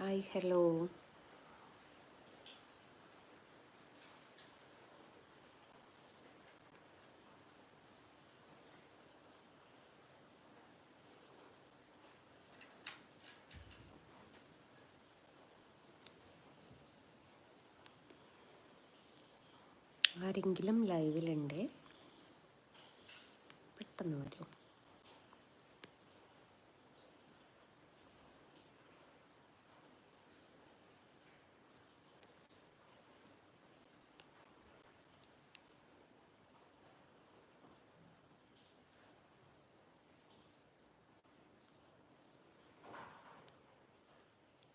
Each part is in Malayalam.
Hi hello. ആരെങ്കിലും ലൈവിലുണ്ടേ, പെട്ടെന്ന് വരൂ.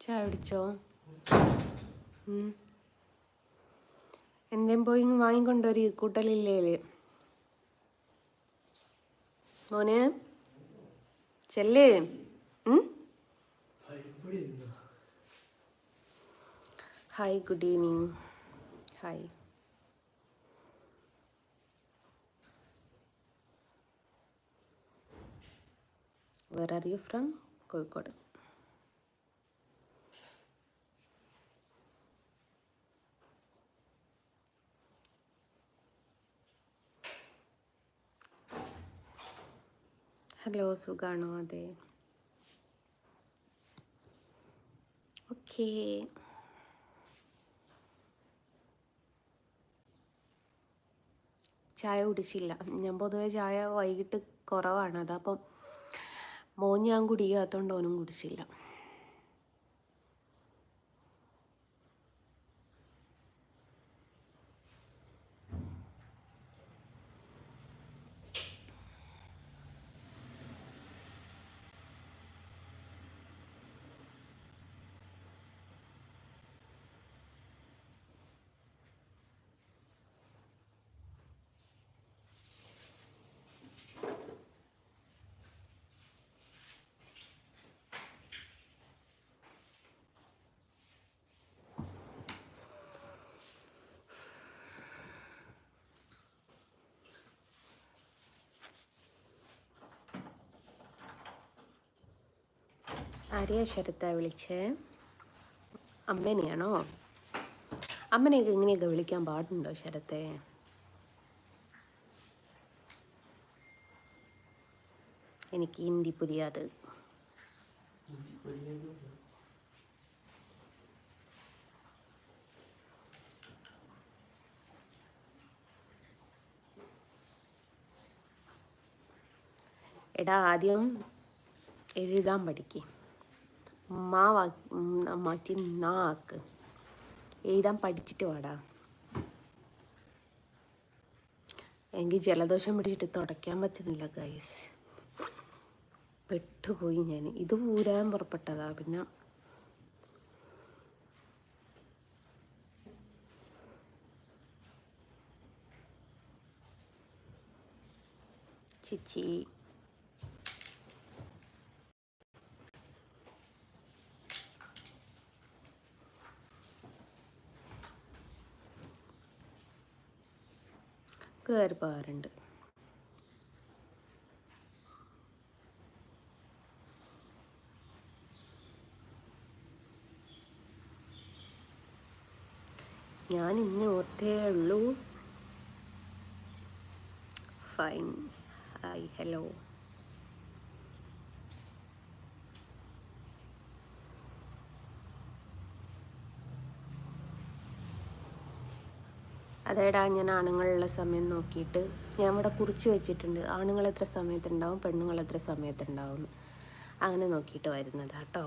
ചായ കുടിച്ചോ? എന്തേം പോയി വാങ്ങിക്കൊണ്ടൊരു കൂട്ടലില്ലേ മോനെ? ചെല്ലേ. Hi, good evening. Hi. Where are you from? Kozhikode. Hello, സുഖാണോ? അതെ, ഓക്കേ. ചായ കുടിച്ചില്ല. ഞാൻ പൊതുവെ ചായ വൈകിട്ട് കുറവാണ്. അതപ്പം മോൻ ഞാൻ കുടിക്കാത്തതുകൊണ്ട് ഓനും കുടിച്ചില്ല. ആരെയാ ശരത്ത വിളിച്ചേ? അമ്മേനെയാണോ? അമ്മനെയൊക്കെ ഇങ്ങനെയൊക്കെ വിളിക്കാൻ പാടുണ്ടോ ശരത്തെ? എനിക്ക് ഹിന്ദി പുരിയാത്. എടാ, ആദ്യം എഴുതാൻ പഠിക്ക്. മാറ്റി നാക്ക് എഴുതാൻ പഠിച്ചിട്ട് വാടാ. എനിക്ക് ജലദോഷം പിടിച്ചിട്ട് തുടയ്ക്കാൻ പറ്റുന്നില്ല ഗൈസ്. പെട്ടുപോയി ഞാൻ. ഇത് ഊരാൻ പുറപ്പെട്ടതാ. പിന്നെ ചിച്ചി കയറി പോകാറുണ്ട്. ഞാൻ ഇന്ന് ഓർത്തേ ഉള്ളൂ. ഫൈൻ. Hi hello. അതേടാ, ഞാൻ ആണുങ്ങളുള്ള സമയം നോക്കിയിട്ട് ഞാൻ ഇവിടെ കുറിച്ച് വെച്ചിട്ടുണ്ട്. ആണുങ്ങൾ എത്ര സമയത്തുണ്ടാവും, പെണ്ണുങ്ങൾ എത്ര സമയത്തുണ്ടാവും, അങ്ങനെ നോക്കിയിട്ട് വരുന്നതാ കേട്ടോ.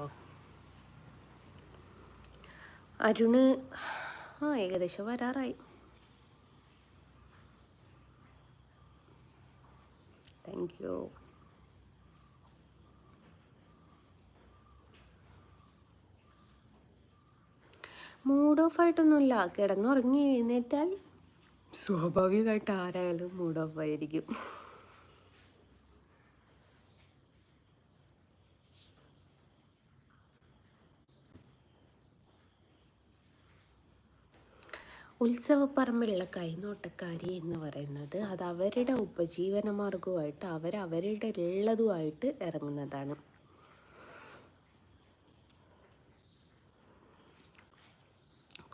അരുണ് ഏകദേശം വരാറായി. Thank you. മൂഡ് ഓഫ് ആയിട്ടൊന്നുമില്ല. കിടന്നുറങ്ങി എഴുന്നേറ്റാൽ സ്വാഭാവികമായിട്ട് ആരായാലും മൂഡ് ഓഫ് ആയിരിക്കും. ഉത്സവപ്പറമ്പിലുള്ള കൈനോട്ടക്കാരി എന്ന് പറയുന്നത് അത് അവരുടെ ഉപജീവന മാർഗവുമായിട്ട് അവരവരുടെ ഉള്ളതുമായിട്ട് ഇറങ്ങുന്നതാണ്.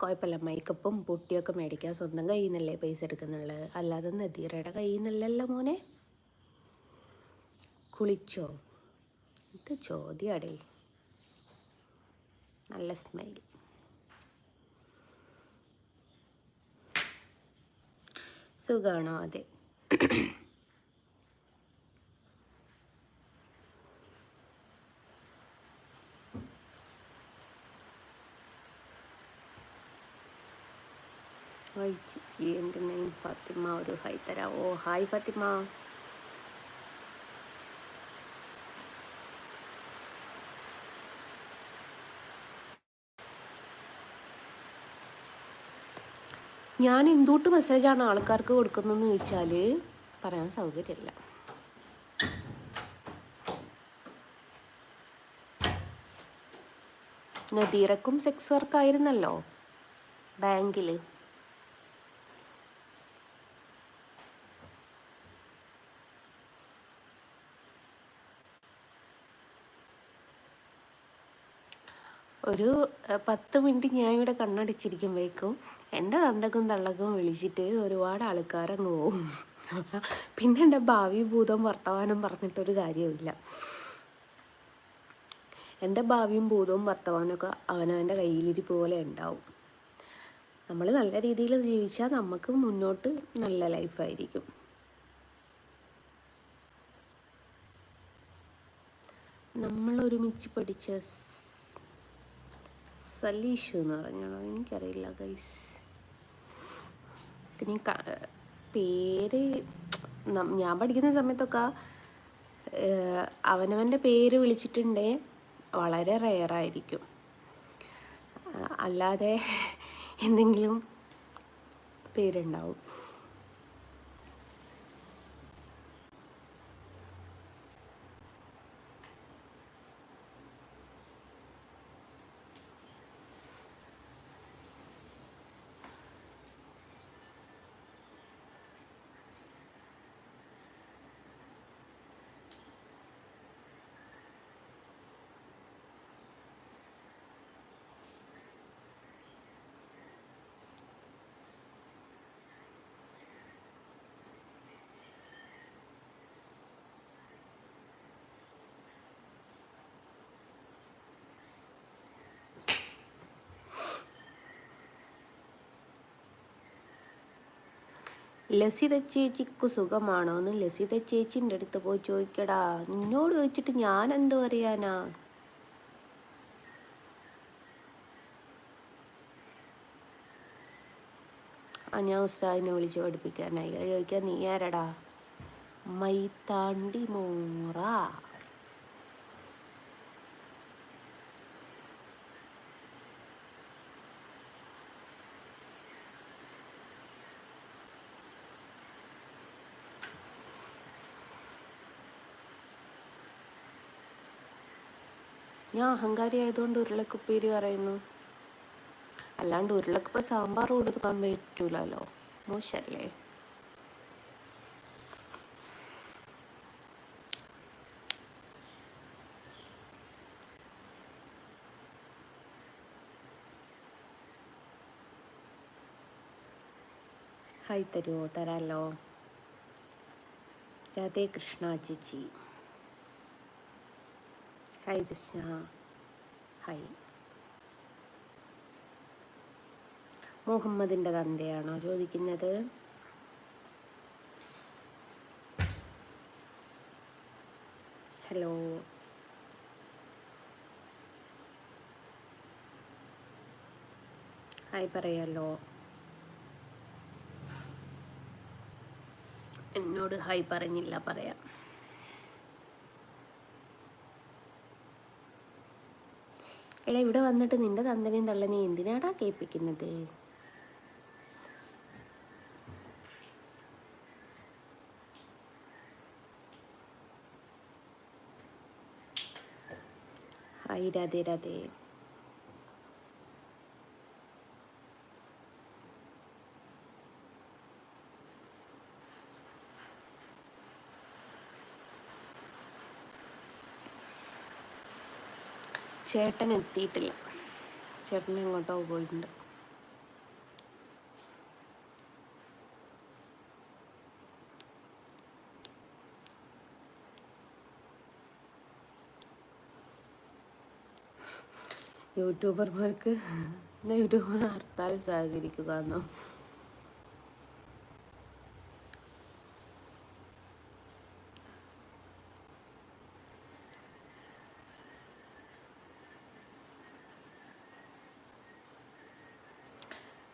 കുഴപ്പമില്ല, മേക്കപ്പും പൊട്ടിയൊക്കെ മേടിക്കാൻ സ്വന്തം കയ്യിൽ നിന്നല്ലേ പൈസ എടുക്കുന്നുള്ളത്, അല്ലാതെ നദീറയുടെ കയ്യിൽ നിന്നല്ലല്ലോ മോനെ. കുളിച്ചോ? ഇത് ചോദ്യാടേ. നല്ല സ്മൈൽ. സുഖാണോ? അതെ. ഹായ് ചേച്ചി, എൻ്റെ നെയിം ഫാത്തിമ, ഒരു ഹായ് തരാമോ? ഹായ് ഫാത്തിമ. ഞാൻ എന്തുട്ട് മെസ്സേജാണ് ആൾക്കാർക്ക് കൊടുക്കുന്നതെന്ന് ചോദിച്ചാൽ പറയാൻ സൗകര്യമില്ല. നദീറക്കും സെക്സ് വർക്കായിരുന്നല്ലോ ബാങ്കിൽ. ഒരു 10 മിനിറ്റ് ഞാൻ ഇവിടെ കണ്ണടിച്ചിരിക്കുമ്പോഴേക്കും എൻ്റെ തണ്ടക്കും തള്ളക്കും വിളിച്ചിട്ട് ഒരുപാട് ആൾക്കാരങ്ങ് പോവും. പിന്നെ എൻ്റെ ഭാവി ഭൂതം വർത്തമാനം പറഞ്ഞിട്ടൊരു കാര്യമില്ല. എൻ്റെ ഭാവിയും ഭൂതവും വർത്തമാനമൊക്കെ അവനവൻ്റെ കയ്യിലിരിപ്പ് പോലെ ഉണ്ടാവും. നമ്മൾ നല്ല രീതിയിൽ ജീവിച്ചാൽ നമുക്ക് മുന്നോട്ട് നല്ല ലൈഫായിരിക്കും. നമ്മൾ ഒരുമിച്ച് പഠിച്ച സലീഷ് എന്ന് പറഞ്ഞാണോ? എനിക്കറിയില്ല ഗൈസ്. ഇനി പേര് ഞാൻ പഠിക്കുന്ന സമയത്തൊക്കെ അവനവൻ്റെ പേര് വിളിച്ചിട്ടുണ്ടേ വളരെ റെയറായിരിക്കും. അല്ലാതെ എന്തെങ്കിലും പേരുണ്ടാവും. ലസിത ചേച്ചിക്ക് സുഖമാണോ എന്ന് ലസിത ചേച്ചിൻ്റെ അടുത്ത് പോയി ചോദിക്കടാ. നിന്നോട് ചോദിച്ചിട്ട് ഞാൻ എന്ത് പറയാനാ? ഞാൻ ഉസ്താദിനെ വിളിച്ച് പഠിപ്പിക്കാനായി. ചോദിക്കാൻ നീ ആരടാ? മൈത്താണ്ടി മോറ. ഞാൻ അഹങ്കാരി ആയതുകൊണ്ട് ഉരുളക്കുപ്പേരി പറയുന്നു. അല്ലാണ്ട് ഉരുളക്കുപ്പ സാമ്പാർ കൊടുക്കാൻ പറ്റൂലല്ലോ, മോശല്ലേ? ഹായ് തരുമോ? തരാമല്ലോ. രാധേ കൃഷ്ണ ചേച്ചി. ഹായ് ജസ്ന. ഹായ്. മുഹമ്മദിൻ്റെ തന്തയാണോ ചോദിക്കുന്നത്? ഹലോ. ഹായ് പറയാലോ. എന്നോട് ഹായ് പറഞ്ഞില്ല, പറയാം. എടാ, ഇവിടെ വന്നിട്ട് നിന്റെ തന്തനെയും തള്ളനെയും എന്തിനാടാ കേൾപ്പിക്കുന്നത്? ഹായ് രാധേ രാധേ. ചേട്ടൻ എത്തിയിട്ടില്ല, ചേട്ടൻ എങ്ങോട്ടോ പോയിട്ടുണ്ട്. യൂട്യൂബർമാർക്ക് യൂട്യൂബർ ഹർത്താൽ സഹകരിക്കുക എന്നോ?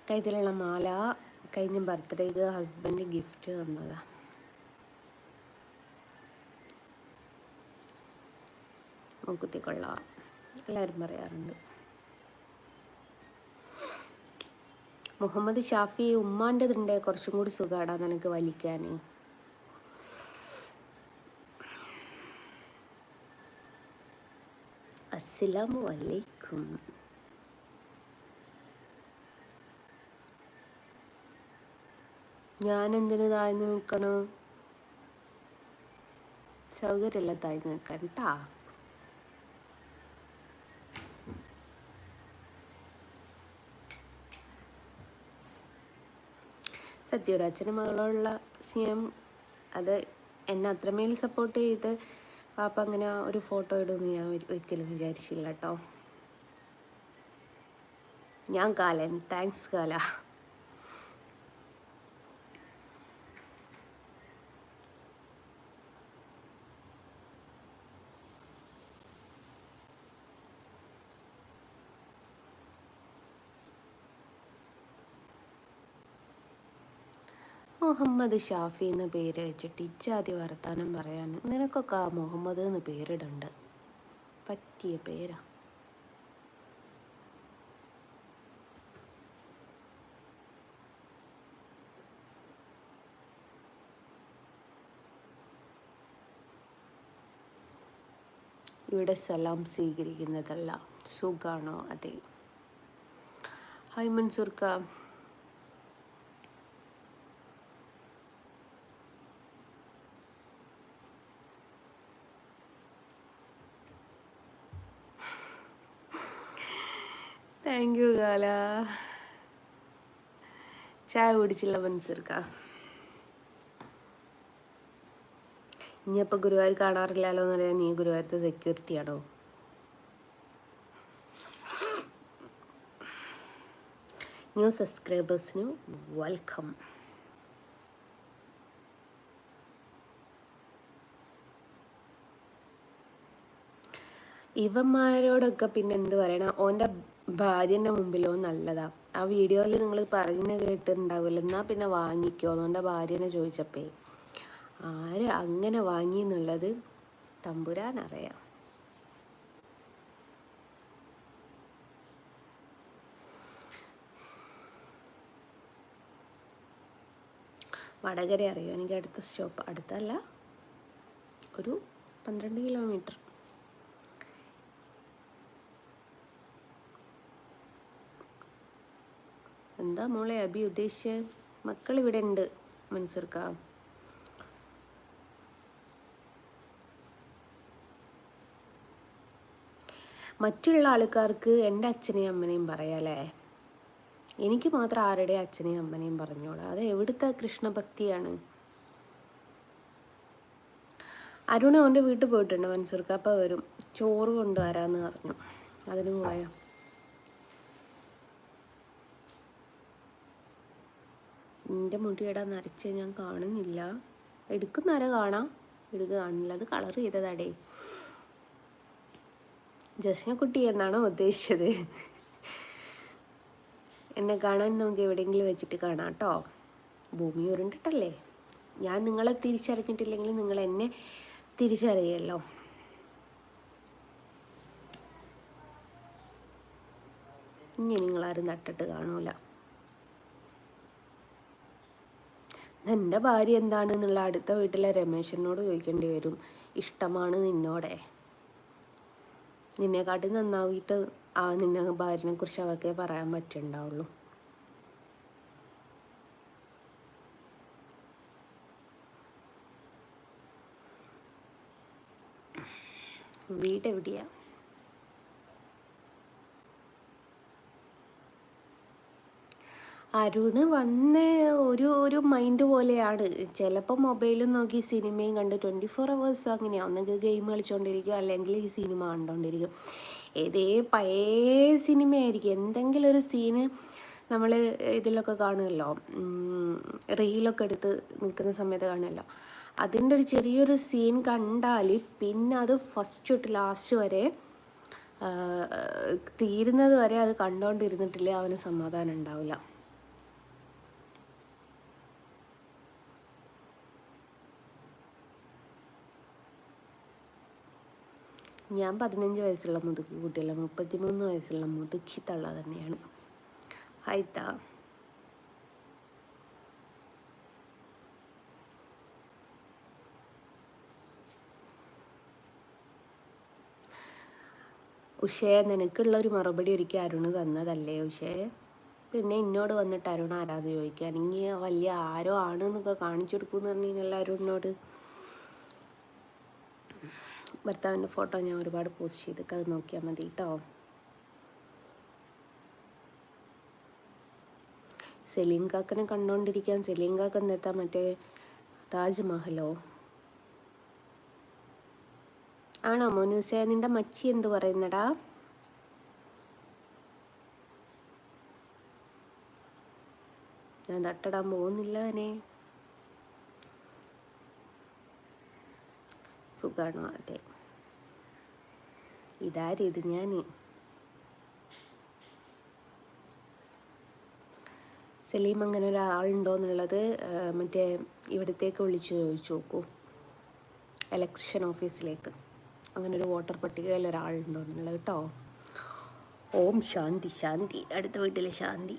കഴുത്തിലുള്ള മാല കഴിഞ്ഞ ബർത്ത്ഡേക്ക് ഹസ്ബൻഡ് ഗിഫ്റ്റ് തന്നതാ. മൂക്കുത്തി കൊള്ളാം എല്ലാവരും പറയാറുണ്ട്. മുഹമ്മദ് ഷാഫി ഉമ്മാൻ്റെതുണ്ട് കുറച്ചും കൂടി സുഖാടാ നിനക്ക് വലിക്കാൻ. അസ്സലാമു അലൈക്കും. ഞാൻ എന്തിനു താഴ്ന്നു നിൽക്കണം? സൗകര്യമില്ല താഴ്ന്നു നിൽക്കാൻ കേട്ടാ. സത്യം ഒരു അച്ഛനും മകളോടുള്ള സ്നേഹം അത് എന്നെ അത്രമേൽ സപ്പോർട്ട് ചെയ്ത് പാപ്പ അങ്ങനെ ഒരു ഫോട്ടോ ഇടുമെന്ന് ഞാൻ ഒരിക്കലും വിചാരിച്ചില്ല കേട്ടോ. ഞാൻ കാലൻ, താങ്ക്സ് കാല. മുഹമ്മദ് ഷാഫി എന്ന് പേര് വെച്ചിട്ട് ഇച്ചാതി വർത്താനം പറയാൻ നിനക്കൊക്കെ ആ മുഹമ്മദ് എന്ന് പേരിടണ്ട്. പറ്റിയ പേരാ. ഇവിടെ സലാം സ്വീകരിക്കുന്നതല്ല. സുഖാണോ? അതെ. ഹായ് മൻസൂർക്ക. താങ്ക് യു കാല. ചായ കുടിച്ചില്ല മൻസൂർക്ക. ഇനിയപ്പോൾ ഗുരുവായൂർ കാണാറില്ലല്ലോ എന്ന് പറയാൻ നീ ഗുരുവായൂരത്തെ സെക്യൂരിറ്റി ആണോ? ന്യൂ സബ്സ്ക്രൈബേഴ്സിന് വെൽക്കം. ഇവന്മാരോടൊക്കെ പിന്നെ എന്ത് പറയണം? ഓൻ്റെ ഭാര്യൻ്റെ മുമ്പിലോ നല്ലതാ. ആ വീഡിയോയിൽ നിങ്ങൾ പറഞ്ഞു കേട്ടിട്ടുണ്ടാവില്ല. എന്നാൽ പിന്നെ വാങ്ങിക്കോ അതുകൊണ്ട് ഭാര്യനെ ചോദിച്ചപ്പേ ആര് അങ്ങനെ വാങ്ങി എന്നുള്ളത് തമ്പുരാൻ അറിയാം. വടകര അറിയോ? എനിക്ക് അടുത്ത സ്റ്റോപ്പ്, അടുത്തല്ല, ഒരു 12 കിലോമീറ്റർ. എന്താ മോളെ അബി ഉദ്ദേശിച്ച്? മക്കൾ ഇവിടെ ഉണ്ട് മൻസൂർക്ക. മറ്റുള്ള ആൾക്കാർക്ക് എൻ്റെ അച്ഛനെയും അമ്മനെയും പറയാലേ, എനിക്ക് മാത്രം ആരുടെ അച്ഛനെയും അമ്മനെയും പറഞ്ഞോളാം. അത് എവിടുത്തെ കൃഷ്ണഭക്തിയാണ്? അരുൺ അവൻ്റെ വീട്ടിൽ പോയിട്ടുണ്ട് മൻസൂർക്ക്. അപ്പം വരും, ചോറ് കൊണ്ടുവരാമെന്ന് പറഞ്ഞു. അതിന് പോയാ നിൻ്റെ മുടിയിടാൻ നരച്ച് ഞാൻ കാണുന്നില്ല. എടുക്കുന്നവരെ കാണാം, എടുക്കുക കാണില്ല. അത് കളർ ചെയ്തതാടേ. ജസ്ന കുട്ടി എന്നാണോ ഉദ്ദേശിച്ചത്? എന്നെ കാണാൻ നമുക്ക് എവിടെയെങ്കിലും വെച്ചിട്ട് കാണാം കേട്ടോ. ഭൂമി ഉരുണ്ടിട്ടല്ലേ. ഞാൻ നിങ്ങളെ തിരിച്ചറിഞ്ഞിട്ടില്ലെങ്കിൽ നിങ്ങൾ എന്നെ തിരിച്ചറിയല്ലോ. ഇനി നിങ്ങളാരും നട്ടിട്ട് കാണൂല. എൻ്റെ ഭാര്യ എന്താണെന്നുള്ള അടുത്ത വീട്ടിലെ രമേശനോട് ചോദിക്കേണ്ടി വരും. ഇഷ്ടമാണ് നിന്നോടെ. നിന്നെക്കാട്ടി നന്നായിട്ട് നിന്നെ ഭാര്യനെ കുറിച്ച് അവർക്ക് പറയാൻ പറ്റുന്നുണ്ടാവുള്ളൂ. വീട് എവിടെയാ? അരുണ് വന്ന് ഒരു മൈൻഡ് പോലെയാണ്. ചിലപ്പോൾ മൊബൈലും നോക്കി സിനിമയും കണ്ട് 24 hours അങ്ങനെയാണ്. ഒന്നെങ്കിൽ ഗെയിം കളിച്ചുകൊണ്ടിരിക്കും, അല്ലെങ്കിൽ ഈ സിനിമ കണ്ടുകൊണ്ടിരിക്കും. ഏതേ പഴയ സിനിമയായിരിക്കും. എന്തെങ്കിലും ഒരു സീന് നമ്മൾ ഇതിലൊക്കെ കാണുമല്ലോ, റീലൊക്കെ എടുത്ത് നിൽക്കുന്ന സമയത്ത് കാണുമല്ലോ, അതിൻ്റെ ഒരു ചെറിയൊരു സീൻ കണ്ടാൽ പിന്നെ അത് ഫസ്റ്റ് തൊട്ട് ലാസ്റ്റ് വരെ തീരുന്നത് വരെ അത് കണ്ടുകൊണ്ടിരുന്നിട്ടില്ലേ അവന് സമാധാനം ഉണ്ടാവില്ല. ഞാൻ 15 വയസ്സുള്ള മുതുക്കി കുട്ടിയല്ല, 33 വയസ്സുള്ള മുതുക്കി തള്ള തന്നെയാണ്. ഹൈത്ത ഉഷേ, നിനക്കുള്ളൊരു മറുപടി ഒരിക്കൽ അരുണ് തന്നതല്ലേ ഉഷേ? പിന്നെ എന്നോട് വന്നിട്ട് അരുൺ ആരാധന ചോദിക്കാൻ, ഇനി വലിയ ആരോ ആണെന്നൊക്കെ കാണിച്ചു കൊടുക്കുമെന്ന് പറഞ്ഞാൽ അരുണിനോട്. ഭർത്താവിൻ്റെ ഫോട്ടോ ഞാൻ ഒരുപാട് പോസ്റ്റ് ചെയ്തൊക്കെ അത് നോക്കിയാൽ മതി കേട്ടോ. സെലീം കാക്കനെ കണ്ടുകൊണ്ടിരിക്കാൻ. സെലീം കാക്ക എന്നെത്താ മറ്റേ താജ്മഹലോ ആണോ? മോനൂസേ, നിൻ്റെ മച്ചി എന്ത് പറയുന്നടാ? ഞാൻ തട്ടിടാൻ പോകുന്നില്ല. അവനെ സുഖാണോ? അതെ. ഇതാരിത്? ഞാൻ സലീം അങ്ങനെ ഒരാളുണ്ടോ എന്നുള്ളത് മറ്റേ ഇവിടത്തേക്ക് വിളിച്ച് ചോദിച്ചു നോക്കൂ, എലക്ഷൻ ഓഫീസിലേക്ക്. അങ്ങനെ ഒരു വോട്ടർ പട്ടികയിൽ ഒരാളുണ്ടോ എന്നുള്ളത് കേട്ടോ. ഓം ശാന്തി ശാന്തി. അടുത്ത വീട്ടിലെ ശാന്തി.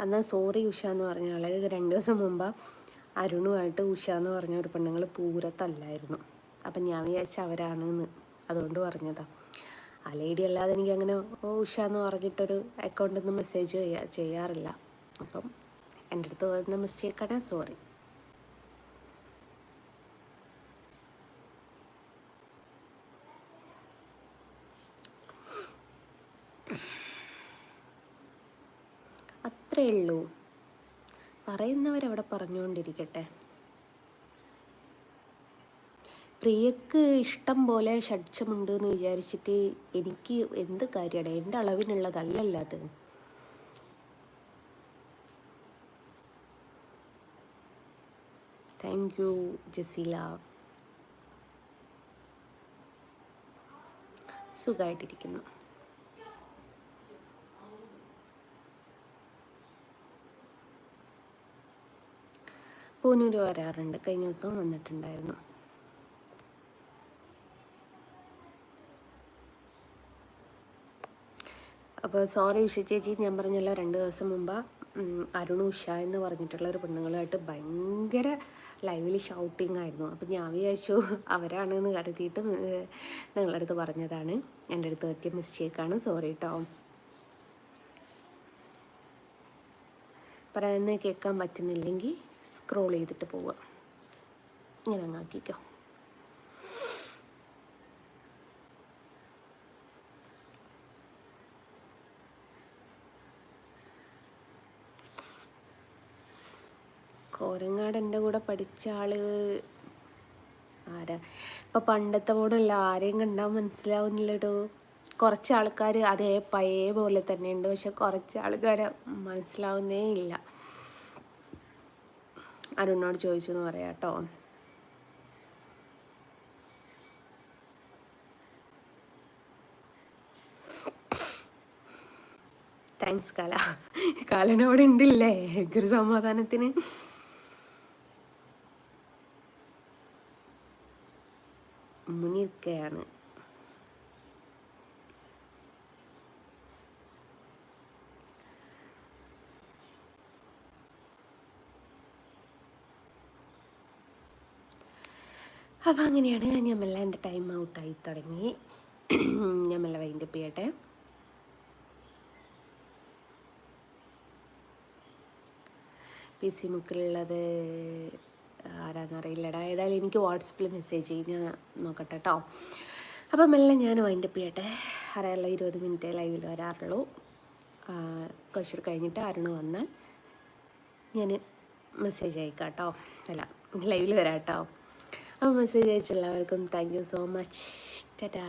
എന്നാൽ സോറി ഉഷ എന്ന് പറഞ്ഞ ആളെ 2 ദിവസം മുമ്പ് അരുണുമായിട്ട് ഉഷ എന്ന് പറഞ്ഞ ഒരു പെണ്ണുങ്ങൾ പൂരത്തല്ലായിരുന്നു. അപ്പം ഞാൻ വിചാരിച്ച അവരാണെന്ന്, അതുകൊണ്ട് പറഞ്ഞതാ. ആ ലേഡി അല്ലാതെ എനിക്ക് അങ്ങനെ ഉഷ എന്ന് പറഞ്ഞിട്ടൊരു അക്കൗണ്ടിൽ നിന്ന് മെസ്സേജ് ചെയ്യാറില്ല. അപ്പം എൻ്റെ അടുത്ത് വന്ന മിസ്റ്റേക്കാണ്, സോറി. അത്രേ ഉള്ളൂ. പറയുന്നവരവിടെ പറഞ്ഞുകൊണ്ടിരിക്കട്ടെ. പ്രിയക്ക് ഇഷ്ടം പോലെ ഷഡ്ജമുണ്ട് എന്ന് വിചാരിച്ചിട്ട് എനിക്ക് എന്ത് കാര്യമാണ്? എൻ്റെ അളവിനുള്ളതല്ലല്ലോ അത്. Thank you Jaseela. സുഖമായിട്ടിരിക്കുന്നു. പൂനൂര് വരാറുണ്ട്, കഴിഞ്ഞ ദിവസവും വന്നിട്ടുണ്ടായിരുന്നു. അപ്പോൾ സോറി ഉഷ ചേച്ചി, ഞാൻ പറഞ്ഞല്ലോ 2 ദിവസം മുമ്പ് അരുൺ ഉഷ എന്ന് പറഞ്ഞിട്ടുള്ള ഒരു പെണ്ണുങ്ങളുമായിട്ട് ഭയങ്കര ലൈവിൽ ഷൗട്ടിങ് ആയിരുന്നു. അപ്പം ഞാൻ വിചാരിച്ചു അവരാണെന്ന് കരുതിയിട്ട് നിങ്ങളുടെ അടുത്ത് പറഞ്ഞതാണ്. എൻ്റെ അടുത്ത് പറ്റിയ മിസ്റ്റേക്കാണ്, സോറി കേട്ടോ. പറയുന്നത് കേൾക്കാൻ പറ്റുന്നില്ലെങ്കിൽ സ്ക്രോൾ ചെയ്തിട്ട് പോവുക, ഇങ്ങനെ അങ്ങാക്കിക്കോ. കോരങ്ങാട് എൻ്റെ കൂടെ പഠിച്ച ആള് ആരാ? ഇപ്പം പണ്ടത്തെ പോണല്ല, ആരെയും കണ്ടാൽ മനസ്സിലാവുന്നില്ലടോ. കുറച്ച് ആൾക്കാർ അതേ പഴയ പോലെ തന്നെ ഉണ്ട്, പക്ഷെ കുറച്ച് ആൾക്കാരെ മനസ്സിലാവുന്നേ ഇല്ല. അരുണോട് ചോദിച്ചു എന്ന് പറയാം കേട്ടോ. താങ്ക്സ് കാല. കാലനോട് ഉണ്ടില്ലേ ഒരു സമാധാനത്തിന്. മുനിയൊക്കെയാണ്. അപ്പം അങ്ങനെയാണ്. ഞാൻ മെല്ലെ എൻ്റെ ടൈം ഔട്ടായി തുടങ്ങി. ഞാൻ മെല്ലെ വൈൻഡപ്പ് ചെയ്യട്ടെ. PC മുക്കിലുള്ളത് ആരാന്നറിയില്ലടാ. ഏതായാലും എനിക്ക് വാട്സപ്പിൽ മെസ്സേജ് ചെയ്യും, ഞാൻ നോക്കട്ടെ കേട്ടോ. അപ്പം മെല്ലെ ഞാൻ വൈൻഡപ്പ് ചെയ്യട്ടെ. അറിയാമല്ലോ 20 മിനിറ്റ് ലൈവിൽ വരാറുള്ളൂ. കുറച്ചുകൂടെ കഴിഞ്ഞിട്ട് അരുണ് വന്നാൽ ഞാൻ മെസ്സേജ് അയക്കാം കേട്ടോ. അല്ല, ലൈവിൽ വരാം കേട്ടോ. അപ്പോൾ മെസ്സേജ് അയച്ച എല്ലാവർക്കും thank you so much. Tata.